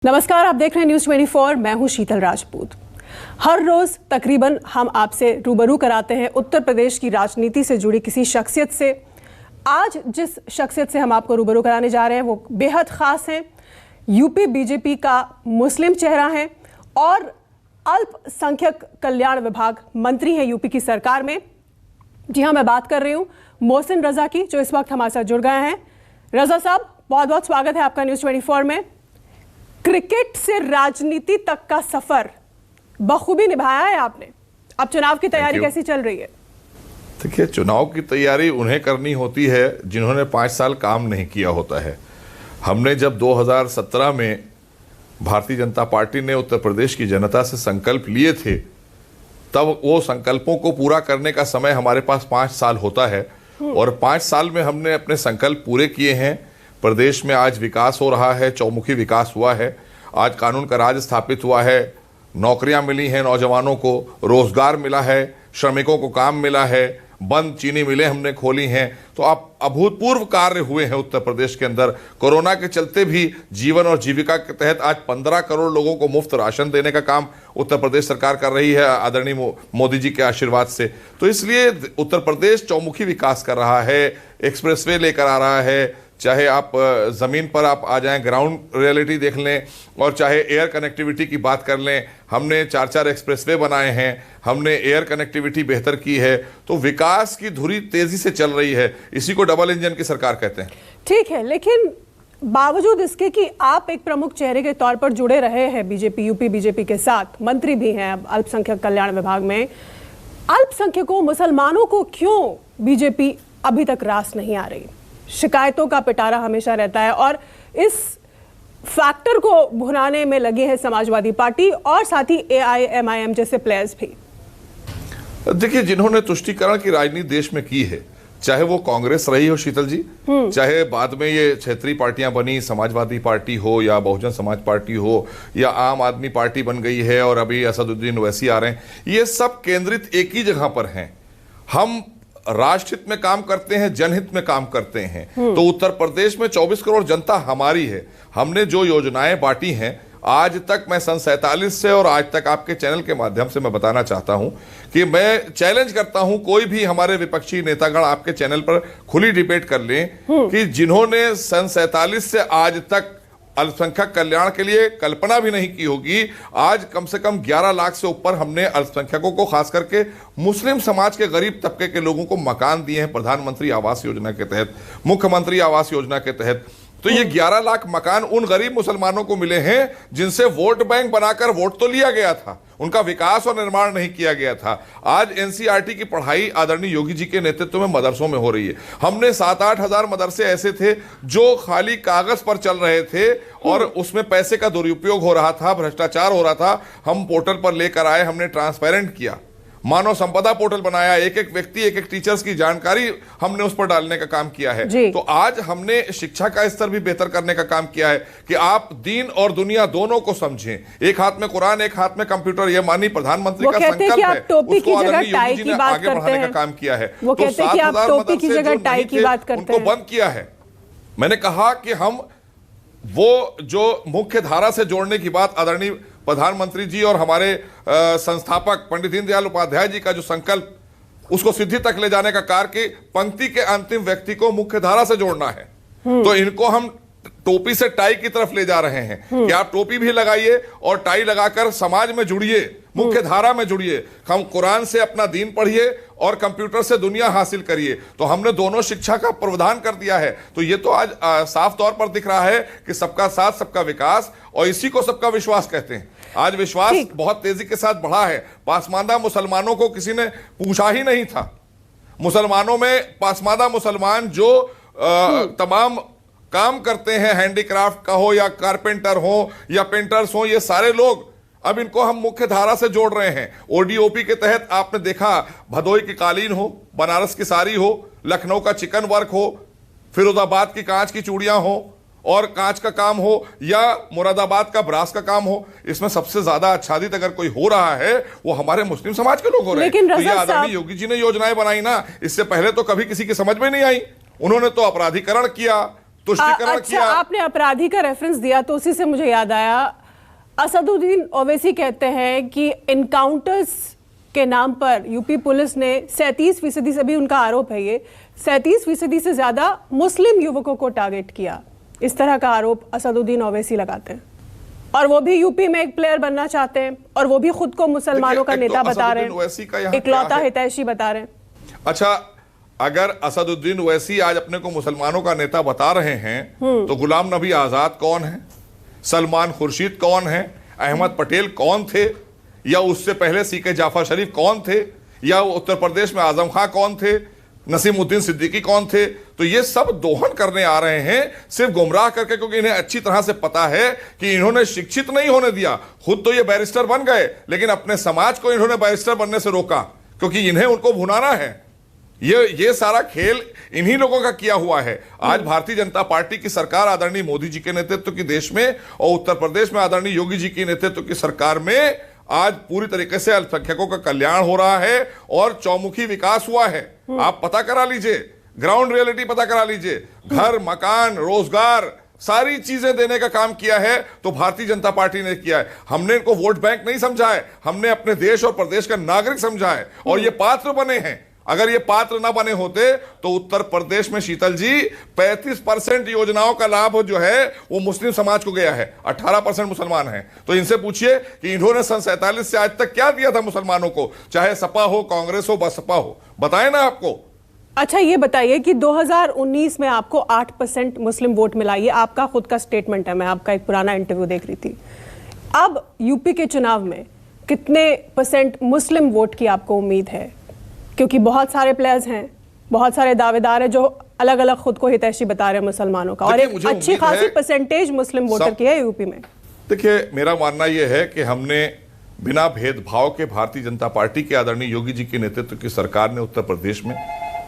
नमस्कार, आप देख रहे हैं न्यूज़ 24। मैं हूं शीतल राजपूत। हर रोज तकरीबन हम आपसे रूबरू कराते हैं उत्तर प्रदेश की राजनीति से जुड़ी किसी शख्सियत से। आज जिस शख्सियत से हम आपको रूबरू कराने जा रहे हैं वो बेहद खास हैं। यूपी बीजेपी का मुस्लिम चेहरा है और अल्पसंख्यक कल्याण विभाग मंत्री हैं यूपी की सरकार में। जी हाँ, मैं बात कर रही हूँ मोहसिन रजा की, जो इस वक्त हमारे साथ जुड़ गए हैं। रजा साहब, बहुत बहुत स्वागत है आपका न्यूज़ 24 में। क्रिकेट से राजनीति तक का सफर बखूबी निभाया है आपने। अब चुनाव की तैयारी कैसी चल रही है? देखिए, चुनाव की तैयारी उन्हें करनी होती है जिन्होंने 5 साल काम नहीं किया होता है। हमने जब 2017 में भारतीय जनता पार्टी ने उत्तर प्रदेश की जनता से संकल्प लिए थे, तब वो संकल्पों को पूरा करने का समय हमारे पास 5 साल होता है और 5 साल में हमने अपने संकल्प पूरे किए हैं। प्रदेश में आज विकास हो रहा है, चौमुखी विकास हुआ है। आज कानून का राज स्थापित हुआ है, नौकरियां मिली हैं नौजवानों को, रोजगार मिला है, श्रमिकों को काम मिला है, बंद चीनी मिलें हमने खोली हैं। तो आप अभूतपूर्व कार्य हुए हैं उत्तर प्रदेश के अंदर। कोरोना के चलते भी जीवन और जीविका के तहत आज 15 करोड़ लोगों को मुफ्त राशन देने का काम उत्तर प्रदेश सरकार कर रही है, आदरणीय मोदी जी के आशीर्वाद से। तो इसलिए उत्तर प्रदेश चौमुखी विकास कर रहा है, एक्सप्रेसवे लेकर आ रहा है। चाहे आप ज़मीन पर आप आ जाएं, ग्राउंड रियलिटी देख लें, और चाहे एयर कनेक्टिविटी की बात कर लें। हमने 4-4 एक्सप्रेसवे बनाए हैं, हमने एयर कनेक्टिविटी बेहतर की है। तो विकास की धुरी तेजी से चल रही है। इसी को डबल इंजन की सरकार कहते हैं। ठीक है, लेकिन बावजूद इसके कि आप एक प्रमुख चेहरे के तौर पर जुड़े रहे हैं बीजेपी, यूपी बीजेपी के साथ, मंत्री भी हैं अब अल्पसंख्यक कल्याण विभाग में, अल्पसंख्यकों मुसलमानों को क्यों बीजेपी अभी तक रास नहीं आ रही? शिकायतों का पिटारा हमेशा रहता है और इस फैक्टर को भुनाने में लगे हैं समाजवादी पार्टी और साथ ही AIMIM जैसे प्लेयर्स भी। देखिए, जिन्होंने तुष्टीकरण की राजनीति देश में की है, चाहे वो कांग्रेस रही हो शीतल जी, चाहे बाद में ये क्षेत्रीय पार्टियां बनी, समाजवादी पार्टी हो या बहुजन समाज पार्टी हो या आम आदमी पार्टी बन गई है और अभी असदुद्दीन ओवैसी आ रहे हैं, ये सब केंद्रित एक ही जगह पर हैं। हम राष्ट्रहित में काम करते हैं, जनहित में काम करते हैं। तो उत्तर प्रदेश में 24 करोड़ जनता हमारी है। हमने जो योजनाएं बांटी हैं आज तक, मैं सन 47 से और आज तक आपके चैनल के माध्यम से मैं बताना चाहता हूं कि मैं चैलेंज करता हूं, कोई भी हमारे विपक्षी नेतागण आपके चैनल पर खुली डिबेट कर लें कि जिन्होंने सन 47 से आज तक अल्पसंख्यक कल्याण के लिए कल्पना भी नहीं की होगी, आज कम से कम 11 लाख से ऊपर हमने अल्पसंख्यकों को, खास करके मुस्लिम समाज के गरीब तबके के लोगों को मकान दिए हैं प्रधानमंत्री आवास योजना के तहत, मुख्यमंत्री आवास योजना के तहत। तो ये 11 लाख मकान उन गरीब मुसलमानों को मिले हैं जिनसे वोट बैंक बनाकर वोट तो लिया गया था, उनका विकास और निर्माण नहीं किया गया था। आज NCERT की पढ़ाई आदरणीय योगी जी के नेतृत्व में मदरसों में हो रही है। हमने 7-8 हजार मदरसे ऐसे थे जो खाली कागज पर चल रहे थे और उसमें पैसे का दुरुपयोग हो रहा था, भ्रष्टाचार हो रहा था। हम पोर्टल पर लेकर आए, हमने ट्रांसपेरेंट किया, मानव संपदा पोर्टल बनाया, एक एक व्यक्ति, एक एक टीचर्स की जानकारी हमने उस पर डालने का काम किया है। तो आज हमने शिक्षा का स्तर भी बेहतर करने का काम किया है कि आप दीन और दुनिया दोनों को समझें। एक हाथ में कुरान, एक हाथ में कंप्यूटर, ये माननीय प्रधानमंत्री का संकल्प है, उसको आदरणीय योगी जी ने आगे बढ़ाने का काम किया है। वो कहते हैं कि आप टोपी की जगह टाई की बात करते हैं, उनको बंद किया है। मैंने कहा कि हम वो जो मुख्य धारा से जोड़ने की बात आदरणीय प्रधानमंत्री जी और हमारे संस्थापक पंडित दीनदयाल उपाध्याय जी का जो संकल्प, उसको सिद्धि तक ले जाने का कार्य कि पंक्ति के अंतिम व्यक्ति को मुख्य धारा से जोड़ना है। तो इनको हम टोपी से टाई की तरफ ले जा रहे हैं कि आप टोपी भी लगाइए और टाई लगाकर समाज में जुड़िए, मुख्य धारा में जुड़िए। हम कुरान से अपना दीन पढ़िए और कंप्यूटर से दुनिया हासिल करिए। तो हमने दोनों शिक्षा का प्रावधान कर दिया है। तो ये तो आज साफ तौर पर दिख रहा है कि सबका साथ सबका विकास, और इसी को सबका विश्वास कहते हैं। आज विश्वास बहुत तेजी के साथ बढ़ा है। पासमानदा मुसलमानों को किसी ने पूछा ही नहीं था। मुसलमानों में पासमानदा मुसलमान जो तमाम काम करते हैं, हैंडीक्राफ्ट का हो या कारपेंटर हो या पेंटर्स हो, ये सारे लोग अब इनको हम मुख्य धारा से जोड़ रहे हैं। ODOP के तहत आपने देखा, भदोई की कालीन हो, बनारस की साड़ी हो, लखनऊ का चिकन वर्क हो, फिरोजाबाद की कांच की चूड़ियां हो और कांच का काम हो, या मुरादाबाद का ब्रास का काम हो, इसमें सबसे ज्यादा आच्छादित अगर कोई हो रहा है वो हमारे मुस्लिम समाज के लोग हो रहे हैं। तो ये आदरणीय योगी जी ने योजनाएं बनाई ना, इससे पहले तो कभी किसी की समझ में नहीं आई। उन्होंने तो अपराधीकरण किया, तुष्टीकरण अच्छा, किया। आपने अपराधी का रेफरेंस दिया तो उसी से मुझे याद आया, असदुद्दीन ओवैसी कहते हैं कि इनकाउंटर्स के नाम पर यूपी पुलिस ने 37% से भी उनका आरोप है, ये 37% से ज्यादा मुस्लिम युवकों को टारगेट किया। इस तरह का आरोप असदुद्दीन ओवैसी लगाते हैं, और वो भी यूपी में एक प्लेयर बनना चाहते हैं, और वो भी खुद को मुसलमानों का नेता बता रहे हैं, इकलौता हितैषी बता रहे हैं। अच्छा, अगर असदुद्दीन ओवैसी आज अपने को मुसलमानों का नेता बता रहे हैं तो गुलाम नबी आजाद कौन है, सलमान खुर्शीद कौन है, अहमद पटेल कौन थे, या उससे पहले सीके जाफर शरीफ कौन थे, या उत्तर प्रदेश में आजम खां कौन थे, नसीमुद्दीन सिद्दीकी कौन थे? तो ये सब दोहन करने आ रहे हैं सिर्फ गुमराह करके, क्योंकि इन्हें अच्छी तरह से पता है कि इन्होंने शिक्षित नहीं होने दिया। खुद तो ये बैरिस्टर बन गए, लेकिन अपने समाज को इन्होंने बैरिस्टर बनने से रोका, क्योंकि इन्हें उनको भुनाना है। ये सारा खेल इन्हीं लोगों का किया हुआ है। आज भारतीय जनता पार्टी की सरकार आदरणीय मोदी जी के नेतृत्व की देश में, और उत्तर प्रदेश में आदरणीय योगी जी की नेतृत्व की सरकार में आज पूरी तरीके से अल्पसंख्यकों का कल्याण हो रहा है और चौमुखी विकास हुआ है। आप पता करा लीजिए, ग्राउंड रियलिटी पता करा लीजिए, घर, मकान, रोजगार, सारी चीजें देने का काम किया है तो भारतीय जनता पार्टी ने किया है। हमने इनको वोट बैंक नहीं समझा है, हमने अपने देश और प्रदेश का नागरिक समझा है, और ये पात्र बने हैं। अगर ये पात्र ना बने होते तो उत्तर प्रदेश में शीतल जी 35% योजनाओं का लाभ जो है वो मुस्लिम समाज को गया है, 18% मुसलमान हैं। तो इनसे पूछिए कि इन्होंने सन 47 से आज तक क्या दिया था मुसलमानों को, चाहे सपा हो, कांग्रेस हो, बसपा हो, बताए ना आपको। अच्छा, ये बताइए कि 2019 में आपको 8% मुस्लिम वोट मिला, ये आपका खुद का स्टेटमेंट है, मैं आपका एक पुराना इंटरव्यू देख रही थी। अब यूपी के चुनाव में कितने % मुस्लिम वोट की आपको उम्मीद है? क्योंकि बहुत सारे प्लेयर्स हैं, बहुत सारे दावेदार हैं जो अलग अलग खुद को हितैषी बता रहे हैं मुसलमानों का, और एक अच्छी खासी परसेंटेज मुस्लिम वोटर की है यूपी में। देखिए, मेरा मानना यह है कि हमने बिना भेदभाव के, भारतीय जनता पार्टी के आदरणीय योगी जी के नेतृत्व की सरकार ने उत्तर प्रदेश में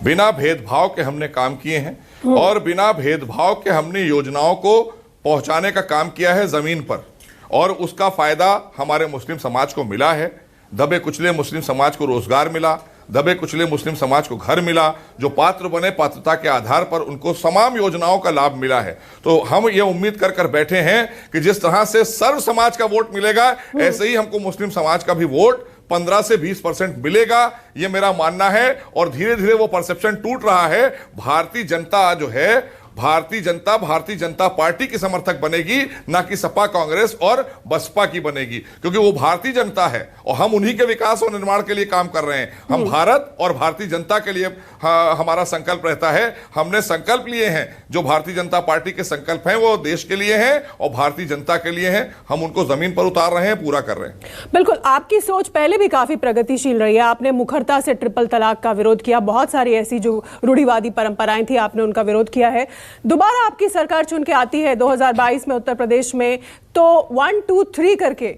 बिना भेदभाव के हमने काम किए हैं, और बिना भेदभाव के हमने योजनाओं को पहुंचाने का काम किया है जमीन पर, और उसका फायदा हमारे मुस्लिम समाज को मिला है। दबे कुचले मुस्लिम समाज को रोजगार मिला, दबे कुचले मुस्लिम समाज को घर मिला, जो पात्र बने पात्रता के आधार पर उनको तमाम योजनाओं का लाभ मिला है। तो हम ये उम्मीद कर बैठे हैं कि जिस तरह से सर्व समाज का वोट मिलेगा, ऐसे ही हमको मुस्लिम समाज का भी वोट 15 से 20% मिलेगा, ये मेरा मानना है। और धीरे धीरे वो परसेप्शन टूट रहा है। भारतीय जनता जो है, भारतीय जनता पार्टी की समर्थक बनेगी, ना कि सपा, कांग्रेस और बसपा की बनेगी, क्योंकि वो भारतीय जनता है और हम उन्हीं के विकास और निर्माण के लिए काम कर रहे हैं। हम भारत और भारतीय जनता के लिए हमारा संकल्प रहता है। हमने संकल्प लिए हैं, जो भारतीय जनता पार्टी के संकल्प हैं वो देश के लिए हैं और भारतीय जनता के लिए हैं। हम उनको जमीन पर उतार रहे हैं, पूरा कर रहे हैं। बिल्कुल, आपकी सोच पहले भी काफी प्रगतिशील रही है। आपने मुखरता से ट्रिपल तलाक का विरोध किया, बहुत सारी ऐसी जो रूढ़िवादी परंपराएं थी आपने उनका विरोध किया है। दोबारा आपकी सरकार चुन के आती है 2022 में उत्तर प्रदेश में, तो 1, 2, 3 करके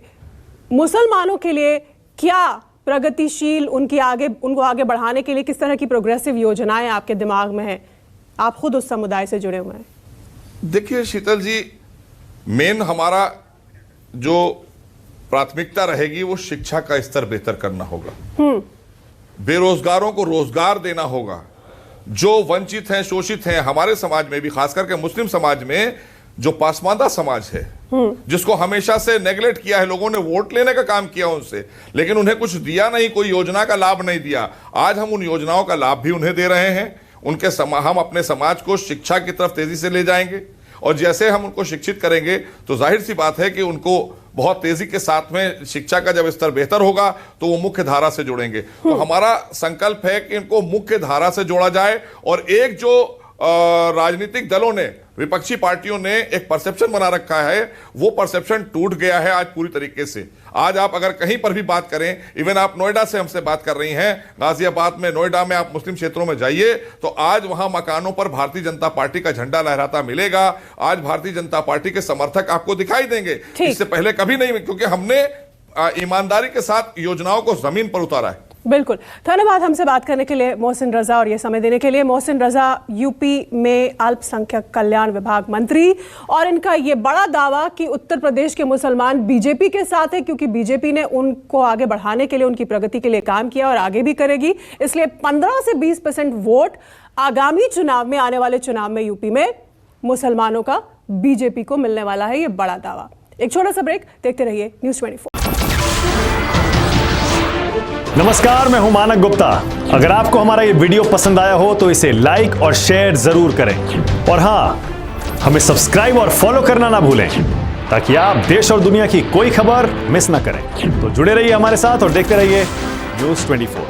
मुसलमानों के लिए क्या प्रगतिशील, उनको आगे बढ़ाने के लिए किस तरह की प्रोग्रेसिव योजनाएं आपके दिमाग में हैं? आप खुद उस समुदाय से जुड़े हुए हैं। देखिए शीतल जी, मेन हमारा जो प्राथमिकता रहेगी वो शिक्षा का स्तर बेहतर करना होगा, बेरोजगारों को रोजगार देना होगा, जो वंचित हैं, शोषित हैं हमारे समाज में भी, खास करके मुस्लिम समाज में, जो पासमानदा समाज है, जिसको हमेशा से नेगलेक्ट किया है लोगों ने, वोट लेने का काम किया उनसे, लेकिन उन्हें कुछ दिया नहीं, कोई योजना का लाभ नहीं दिया। आज हम उन योजनाओं का लाभ भी उन्हें दे रहे हैं। हम अपने समाज को शिक्षा की तरफ तेजी से ले जाएंगे, और जैसे हम उनको शिक्षित करेंगे तो जाहिर सी बात है कि उनको बहुत तेजी के साथ में शिक्षा का जब स्तर बेहतर होगा तो वो मुख्य धारा से जुड़ेंगे। तो हमारा संकल्प है कि इनको मुख्य धारा से जोड़ा जाए। और एक जो राजनीतिक दलों ने, विपक्षी पार्टियों ने एक परसेप्शन बना रखा है, वो परसेप्शन टूट गया है आज पूरी तरीके से। आज आप अगर कहीं पर भी बात करें, इवन आप नोएडा से हमसे बात कर रही हैं, गाजियाबाद में, नोएडा में आप मुस्लिम क्षेत्रों में जाइए तो आज वहां मकानों पर भारतीय जनता पार्टी का झंडा लहराता मिलेगा। आज भारतीय जनता पार्टी के समर्थक आपको दिखाई देंगे, इससे पहले कभी नहीं, क्योंकि हमने ईमानदारी के साथ योजनाओं को जमीन पर उतारा है। बिल्कुल, धन्यवाद हमसे बात करने के लिए मोहसिन रजा, और ये समय देने के लिए। मोहसिन रजा यूपी में अल्पसंख्यक कल्याण विभाग मंत्री, और इनका ये बड़ा दावा कि उत्तर प्रदेश के मुसलमान बीजेपी के साथ है, क्योंकि बीजेपी ने उनको आगे बढ़ाने के लिए, उनकी प्रगति के लिए काम किया और आगे भी करेगी। इसलिए 15 से 20% वोट आगामी चुनाव में, आने वाले चुनाव में यूपी में मुसलमानों का बीजेपी को मिलने वाला है ये बड़ा दावा। एक छोटा सा ब्रेक, देखते रहिए न्यूज़ 24। नमस्कार, मैं हूं मानक गुप्ता। अगर आपको हमारा ये वीडियो पसंद आया हो तो इसे लाइक और शेयर जरूर करें, और हां, हमें सब्सक्राइब और फॉलो करना ना भूलें ताकि आप देश और दुनिया की कोई खबर मिस ना करें। तो जुड़े रहिए हमारे साथ और देखते रहिए न्यूज़ 24।